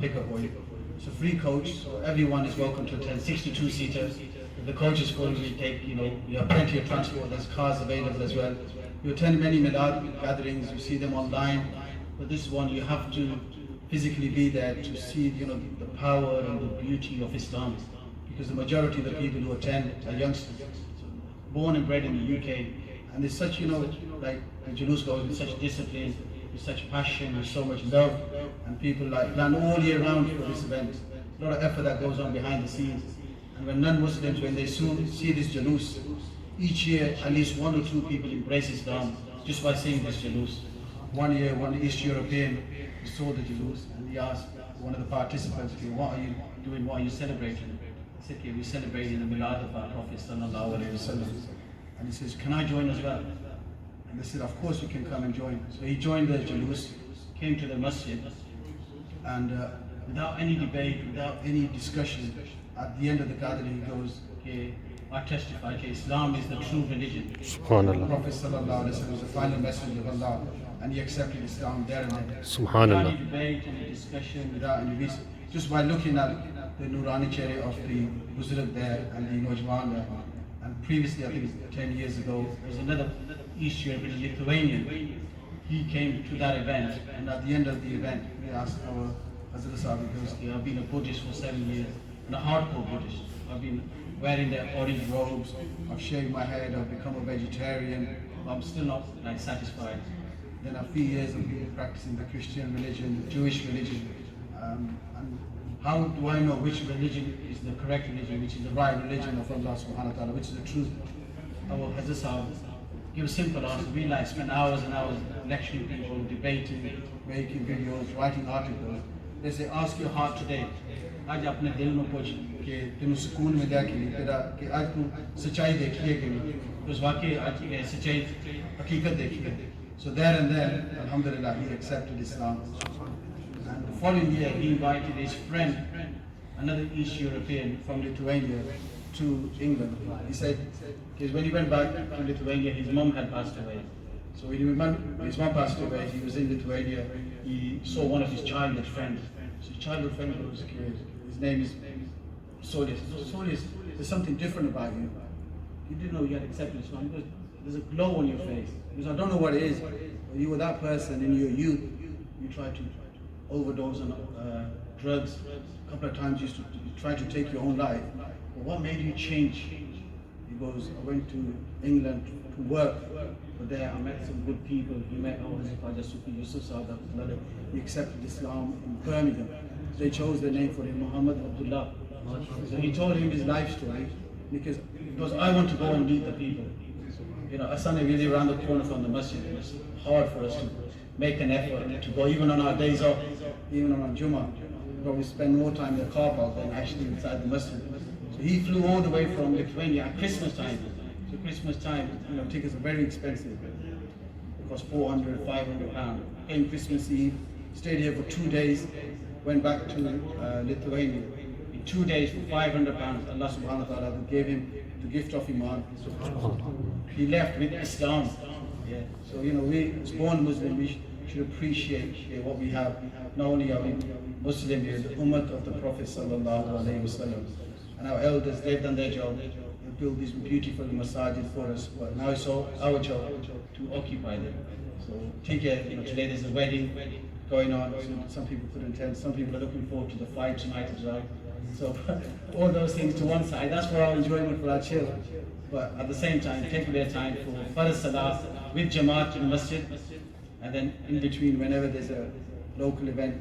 pickup point. It's a free coach, so everyone is welcome to attend, 62 seaters. The coaches will take, you have plenty of transport, there's cars available as well. You attend many Milad gatherings, you see them online, but this one you have to physically be there to see, the power and the beauty of Islam. Because the majority of the people who attend are youngsters, born and bred in the UK, and there's such, like the Julus goes with such discipline, with such passion, with so much love, and people plan all year round for this event. A lot of effort that goes on behind the scenes. And when non-Muslims, when they see this Julus, each year at least 1 or 2 people embrace Islam just by seeing this Julus. One year, one East European saw the Julus and he asked one of the participants, what are you doing, what are you celebrating? He said, we're celebrating the Milad of our Prophet sallallahu alaihi wasallam. And he says, can I join as well? And they said, of course you can come and join. So he joined the Julus, came to the masjid, and without any debate, without any discussion, at the end of the gathering he goes, I testify that Islam is the true religion. Subhanallah. The Prophet sallallahu alaihi wasallam was the final messenger of Allah, and he accepted Islam there and then. Subhanallah. Without any debate, any discussion, without any reason, just by looking at the Nurani cherry of the Buzurg there and the Nojwan there. And previously, I think 10 years ago, there was another East European Lithuanian. He came to that event, and at the end of the event, we asked our Hazrat Sahib, I've been a Buddhist for 7 years, and a hardcore Buddhist. I've been wearing the orange robes, I've shaved my head, I've become a vegetarian, but I'm still not satisfied. Then a few years I've been practicing the Christian religion, the Jewish religion, and how do I know which religion is the correct religion, which is the right religion of Allah subhanahu wa ta'ala, which is the truth? Our Hazrat Sahib give a simple answer. We spend hours and hours lecturing people, debating, making videos, writing articles. They say, ask your heart today. आज अपने दिल में पूछ कि तुम सुकून में जा के लिए तेरा कि आज तुम सच्चाई देखी है कि नहीं उस वाकई आज की सच्चाई हकीकत देखी है. So there and then, alhamdulillah, he accepted Islam. And the following year he invited his friend, another East European from Lithuania, to England. He said, because when he went back to Lithuania, his mom had passed away. So when his mom passed away, he was in Lithuania, he saw one of his childhood friends. So his childhood friend was scared. His name is Solis. Solis, there's something different about you. He didn't know you had accepted Islam. He goes, there's a glow on your face. He goes, I don't know what it is. But you were that person in your youth. You tried to overdose on drugs. A couple of times you tried to take your own life. But what made you change? He goes, I went to England to work. But there I met some good people. He met Sufi Yusuf Saad. He accepted Islam in Birmingham. They chose the name for him, Muhammad Abdullah. So he told him his life story because I want to go and meet the people. Asana really around the corner from the masjid. It's hard for us to make an effort to go, even on our days off, even on our Jummah. But we spend more time in the car park than actually inside the masjid. So he flew all the way from Lithuania at Christmas time. So Christmas time, tickets are very expensive. It cost 400, 500 pounds. Came Christmas Eve, stayed here for 2 days, went back to Lithuania. In 2 days for 500 pounds, Allah subhanahu wa ta'ala gave him the gift of Iman. He left with Islam. Yeah. So we as born Muslim, we should appreciate what we have. Not only are we Muslim, we are the ummah of the Prophet sallallahu alaihi wasallam, and our elders, they've done their job. They built these beautiful masajid for us. But now it's our job to occupy them. So take care. Today there's a wedding going on. So some people couldn't attend. Some people are looking forward to the fight tonight as well. So all those things to one side. That's for our enjoyment, for our chill. But at the same time, take their time for Farz Salah with Jamaat in Masjid, and then in between, whenever there's a local event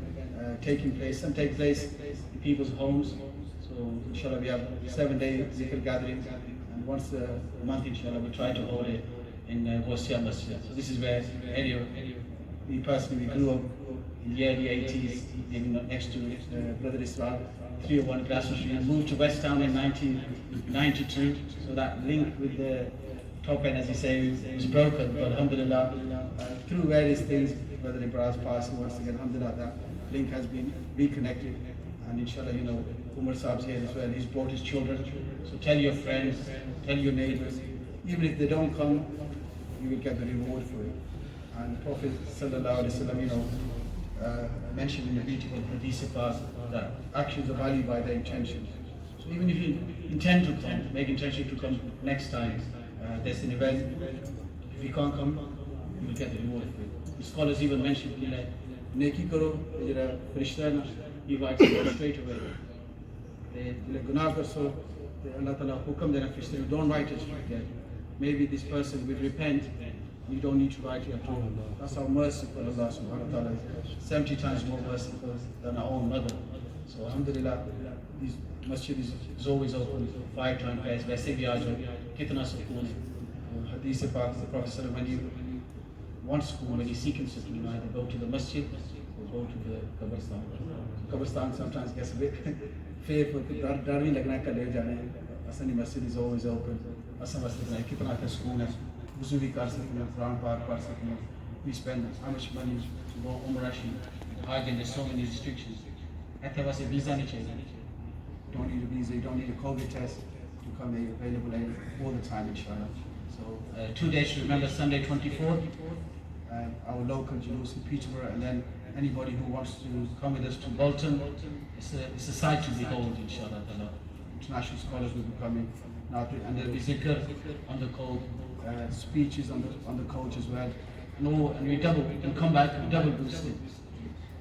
taking place, some take place in people's homes. So inshallah we have 7-day zikr gatherings, and once a month inshallah we try to hold it in Ghosia Masjid. So this is where me personally grew up in the early 80s, living next to Brother Islam, 301 Grafton Street, and moved to West Town in 1992. So that link with the top end, as you say, was broken. But alhamdulillah, through various things, Brother Ibrahim's passing once again, alhamdulillah, that link has been reconnected. And inshallah, Umar Saab's here as well. He's brought his children. So tell your friends, tell your neighbors, even if they don't come, you will get the reward for it. And the Prophet sallallahu alaihi wasallam, mentioned in the beautiful hadith that actions are valued by their intentions. So even if you intend to come, make intention to come next time, there's an event. If you can't come, you will get the reward for it. The scholars even mentioned that neki karo, jira farishta na, he invites you straight away. The gunah karso, Allah Ta'ala hukam dena farishta, don't write it again. Maybe this person will repent. You don't need to write it at all. That's how merciful Allah subhanahu wa ta'ala is. 70 times more merciful than our own mother. So alhamdulillah, this masjid is always open, 5 times prayers. Waise bhi aajo, kitna sukoon. Hadith se paak, the Prophet said, when you want school, when you seek sukoon, you either go to the masjid or go to the qabristan. Qabristan sometimes gets a bit fearful, dar nahi lagna ka le jane. Asani masjid is always open. Asa masjid nahi, kitna ka sukoon hai. Wuzu bhi kar sakte hain, Quran Pak padh sakte hain. We spend how much money to go Umrah, Hajj, and there's so many restrictions. At the visa nahi chahiye. You don't need a visa, you don't need a COVID test to come here, available all the time inshallah. So 2 days to remember, Sunday 24th, our local Julus in Peterborough, and then anybody who wants to come with us to Bolton, it's a sight to behold inshallah. International scholars will be coming now, and there'll be zikr on the coach, speeches on the coach as well. And we double, and come back, we double boosted.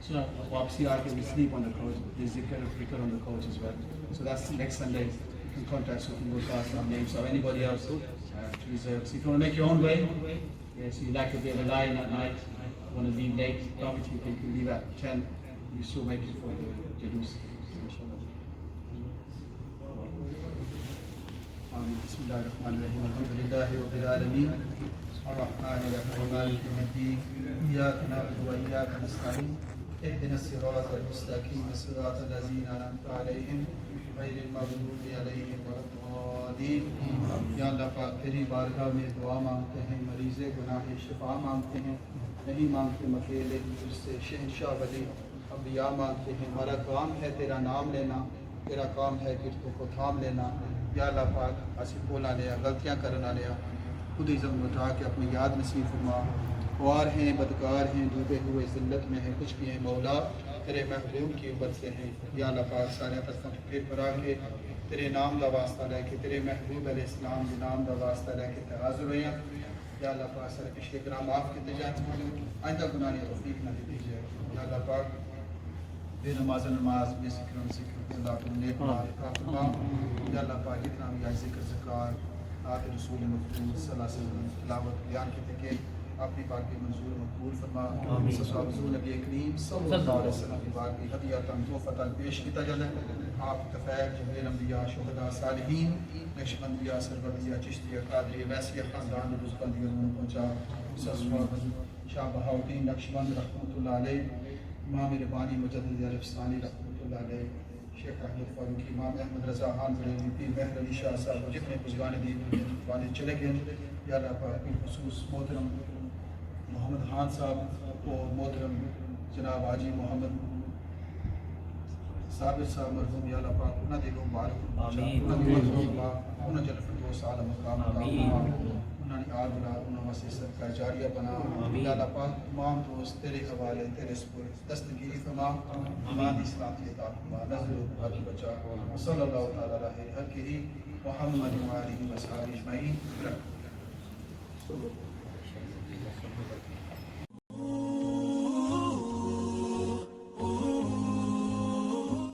So we sleep on the coach, there's zikr on the coach as well. So that's next Sunday. You can contact us, we will pass our names, or anybody else to reserve. So if you want to make your own way, so you like to be able to lie in at night, you want to leave late, property, you can leave at 10, you still make it for the Jalus. بسم الله الرحمن الرحيم الحمد لله رب العالمين الرحمن الرحيم مالك يوم الدين إياك نعبد وإياك نستعين اهدنا الصراط المستقيم صراط الذين أنعمت عليهم غير المغضوب عليهم ولا الضالين या अल्लाह पाक तेरी बारगाह में दुआ मांगते हैं मरीज़े गुनाह शिफा मांगते हैं नहीं मांगते मकेले तुझसे शहंशाह वली अम्बिया मांगते हैं हमारा काम है तेरा नाम लेना तेरा काम है गिरतों को थाम लेना या अल्लाह पाक असी बोला लिया गलतियाँ करना लिया खुद इज़्ज़त उठा के अपनी याद नसीब फरमा ख्वार हैं बदकार हैं डूबे हुए ज़िल्लत में हैं कुछ भी हैं मौला तेरे महबूब की उम्मत से हैं या अल्लाह पाक सारे तस्वीर फिर परा के तेरे नाम का वास्ता लेके तेरे महबूब अलैहिस्सलाम के नाम का वास्ता लेके तहाज़ुर हुए या अल्लाह पाक सारे पिछले गुनाह माफ़ किए जाए आइंदा गुनाह की तौफीक न दी जाए या अल्लाह पाक बेनमाज नमाज बेसिक्र अल्लाह को नेक माल फरमा या अल्लाह पाक जितना भी आज जिक्र ज़कार आते रसूल मक़बूल सल्लल्लाहु अलैहि वसल्लम तिलावत बयान की तके अपनी बात की मंजूर मकबूल फरमा सल्लल्लाहु अलैहि करीम सल्लल्लाहु अलैहि वसल्लम की बात की हदियतन तोहफतन पेश किया जाए आप तफैल जमील अंबिया शुहदा सालिहीन नक्शबंदिया सरबंदिया चिश्तिया कादरिया वैसिया ख़ानदान बुज़बंदिया पहुँचा शाह बहाउद्दीन नक्शबंद रहमतुल्लाह अलैह इमाम रबानी मुजद्दिद अलफ़सानी रहमतुल्लाह अलैह शेख अहमद फारूकी इमाम अहमद रज़ा खान बरेलवी पीर मेहर अली शाह साहब जितने बुज़ुर्गान दीन वाले चले गए या अल्लाह पाक बिलख़ुसूस मोहतरम मोहम्मद खान साहब और मोहतरम जनाब हाजी मोहम्मद साबिर साहब मरहूम या अल्लाह पाक उन्हें दिलों मुबारक उन्हें जन्नत फिरदौस आला मकाम उन्होंने आल औलाद उन्होंने से सदका जारिया बना। या अल्लाह पाक तमाम दोस्त तेरे हवाले तेरे स्पुर दस्तगीरी फरमा। अमान इस्लाम के ताक़ नज़र हक बचा सल्लल्लाहु तआला अलैहि हक़ी मुहम्मद व आलिहि व सहाबिहि अजमईन।